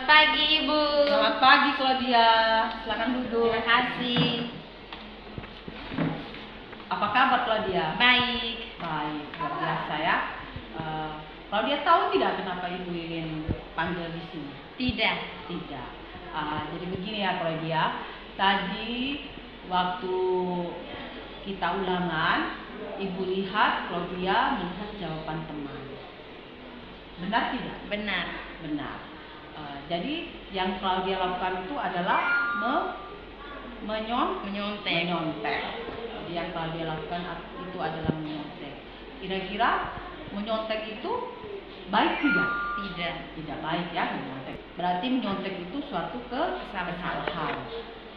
pagi, Ibu. Selamat pagi, Claudia. Silakan duduk. Terima kasih. Apa kabar, Claudia? Baik. Baik, luar biasa ya. Claudia tahu tidak kenapa Ibu ingin panggil di sini? Tidak. Tidak. Jadi begini ya, Claudia. Tadi waktu kita ulangan, Ibu lihat Claudia melihat jawaban teman. Benar tidak? Benar. Benar. Jadi yang Claudia lakukan itu adalah Menyontek. Jadi yang Claudia lakukan itu adalah menyontek. Kira-kira menyontek itu baik tidak? Tidak. Tidak baik ya menyontek. Berarti menyontek itu suatu kesalahan.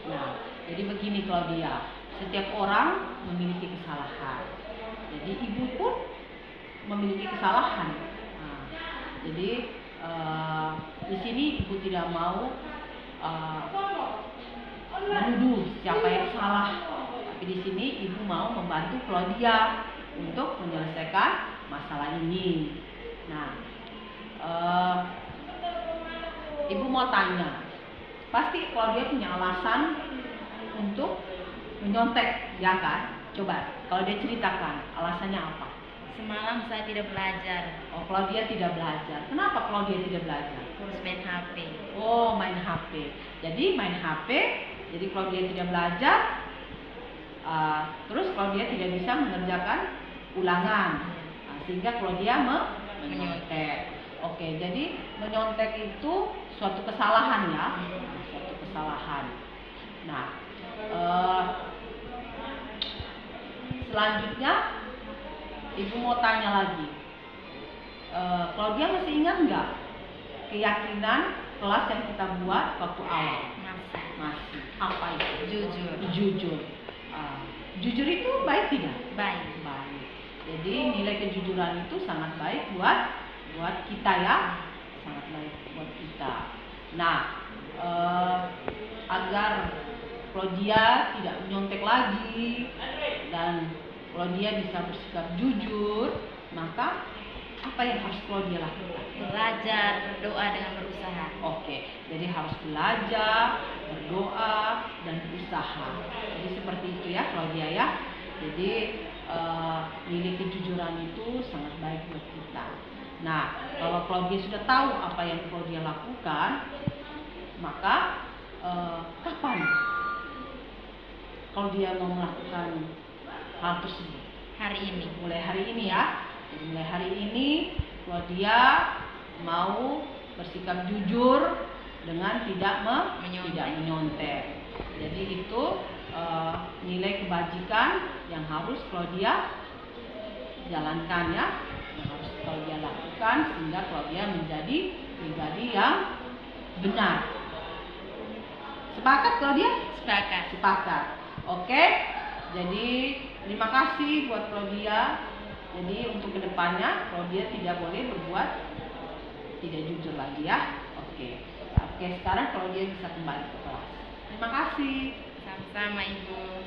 Nah, jadi begini Claudia, setiap orang memiliki kesalahan. Jadi Ibu pun memiliki kesalahan. Nah, jadi di sini Ibu tidak mau menuduh siapa yang salah, tapi di sini Ibu mau membantu Claudia untuk menyelesaikan masalah ini. Nah, Ibu mau tanya, pasti Claudia punya alasan untuk menyontek, ya kan? Coba Claudia ceritakan alasannya apa? Semalam saya tidak belajar. Oh, Claudia tidak belajar. Kenapa Claudia tidak belajar? Terus main HP. Oh, main HP. Jadi main HP, jadi Claudia tidak belajar. Terus Claudia tidak bisa mengerjakan ulangan. Sehingga Claudia menyontek. Oke, jadi menyontek itu suatu kesalahan ya. Suatu kesalahan. Nah, selanjutnya Ibu mau tanya lagi. Claudia masih ingat nggak keyakinan kelas yang kita buat waktu awal? Masih. Apa itu? Jujur. Jujur itu baik tidak? Baik. Jadi nilai kejujuran itu sangat baik buat kita ya, sangat baik buat kita. Nah, agar Claudia tidak menyontek lagi dan Claudia bisa bersikap jujur, maka apa yang harus Claudia lakukan? Belajar, berdoa dengan berusaha. Oke, jadi harus belajar, berdoa, dan berusaha. Jadi seperti itu ya Claudia ya. Jadi nilai kejujuran itu sangat baik buat kita. Nah, kalau Claudia sudah tahu apa yang Claudia lakukan, maka kapan Claudia mau melakukan hal tersebut? Hari ini. Mulai hari ini ya. Jadi mulai hari ini Claudia mau bersikap jujur dengan tidak menyontek. Jadi itu nilai kebajikan yang harus Claudia jalankan ya, yang harus Claudia lakukan sehingga Claudia menjadi pribadi yang benar. Sepakat Claudia? Sepakat. Oke. Jadi terima kasih buat Claudia. Jadi untuk kedepannya Claudia tidak boleh berbuat tidak jujur lagi ya. Oke, sekarang Claudia bisa kembali ke kelas. Terima kasih. Sama-sama, Ibu.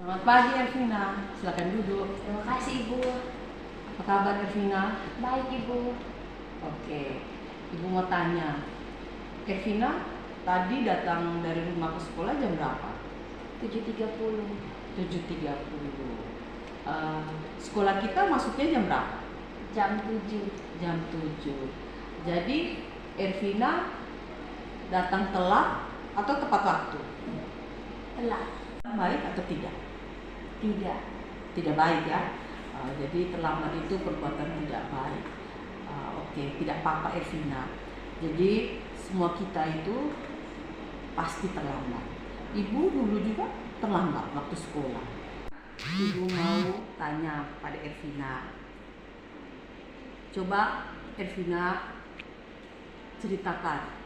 Selamat pagi Ervina, silakan duduk. Terima kasih, Ibu. Apa kabar Ervina? Baik, Ibu. Oke, Ibu mau tanya, Ervina tadi datang dari rumah ke sekolah jam berapa? 7.30. 7.30. Sekolah kita masuknya jam berapa? Jam 7. Jam 7. Jadi Ervina datang telat atau tepat waktu? Telat. Baik atau tidak? Tidak baik ya. Jadi terlambat itu perbuatan tidak baik. Oke, tidak apa-apa Ervina. Jadi semua kita itu pasti terlambat. Ibu dulu juga terlambat waktu sekolah. Ibu mau tanya pada Ervina. Coba Ervina ceritakan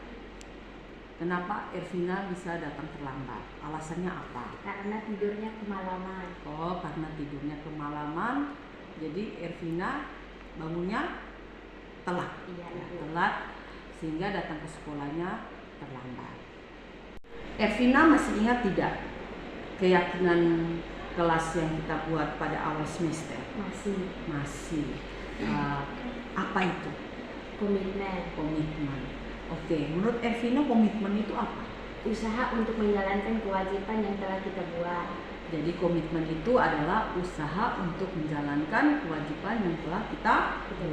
kenapa Ervina bisa datang terlambat? Alasannya apa? Karena tidurnya kemalaman. Oh, karena tidurnya kemalaman. Jadi Ervina bangunnya telat. Iya, Ya, Ibu. telat sehingga datang ke sekolahnya terlambat. Ervina masih ingat tidak keyakinan kelas yang kita buat pada awal semester? Masih Masih. Apa itu? komitmen, Komitmen. Oke, menurut Ervina komitmen itu apa? usaha untuk menjalankan kewajiban yang telah kita buat. Jadi komitmen itu adalah usaha untuk menjalankan kewajiban yang telah kita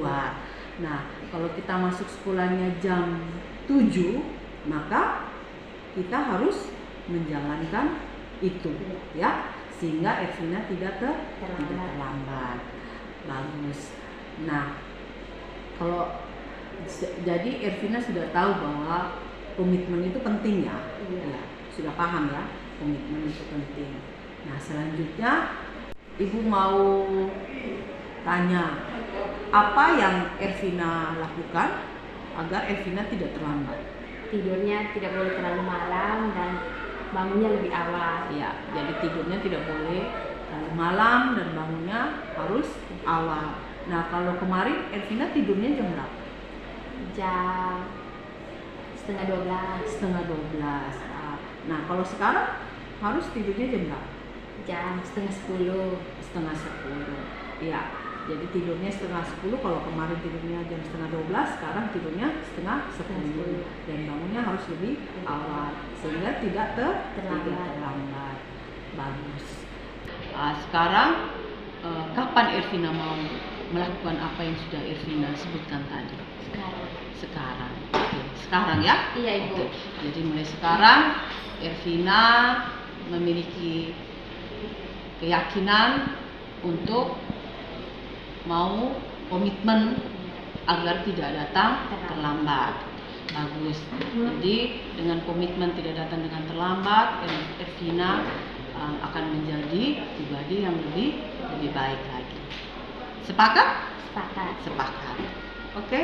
buat. Nah, kalau kita masuk sekolahnya jam 7, maka kita harus menjalankan itu, ya, sehingga Ervina tidak terlambat. Bagus. Nah, kalau jadi Ervina sudah tahu bahwa komitmen itu penting ya. Iya. Ya, sudah paham ya, komitmen itu penting. Nah, selanjutnya Ibu mau tanya apa yang Ervina lakukan agar Ervina tidak terlambat. Tidurnya tidak boleh terlalu malam dan bangunnya lebih awal. Ya, jadi tidurnya tidak boleh terlalu malam dan bangunnya harus awal. Nah, kalau kemarin Ervina tidurnya jam berapa? Jam setengah 12, Setengah 12. Nah, kalau sekarang harus tidurnya jam berapa? jam setengah 10. Setengah 10. Iya, jadi tidurnya setengah 10. Kalau kemarin tidurnya jam setengah 12, sekarang tidurnya setengah 10. Dan bangunnya harus lebih awal sehingga tidak terlambat. Bagus. Sekarang kapan Ervina mau melakukan apa yang sudah Ervina sebutkan tadi? Sekarang. Oke, sekarang ya? Iya, Ibu. Oke. Jadi mulai sekarang Ervina memiliki keyakinan untuk mau komitmen agar tidak datang terlambat. Bagus. Jadi dengan komitmen tidak datang dengan terlambat, Ervina akan menjadi pribadi yang lebih baik lagi. Sepakat? Sepakat. Sepakat. Oke.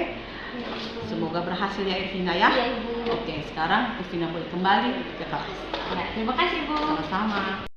Semoga berhasil ya Ervina ya. Iya, Ibu. Oke, sekarang Ervina boleh kembali ke kelas. Ya, terima kasih, Bu. Sama-sama.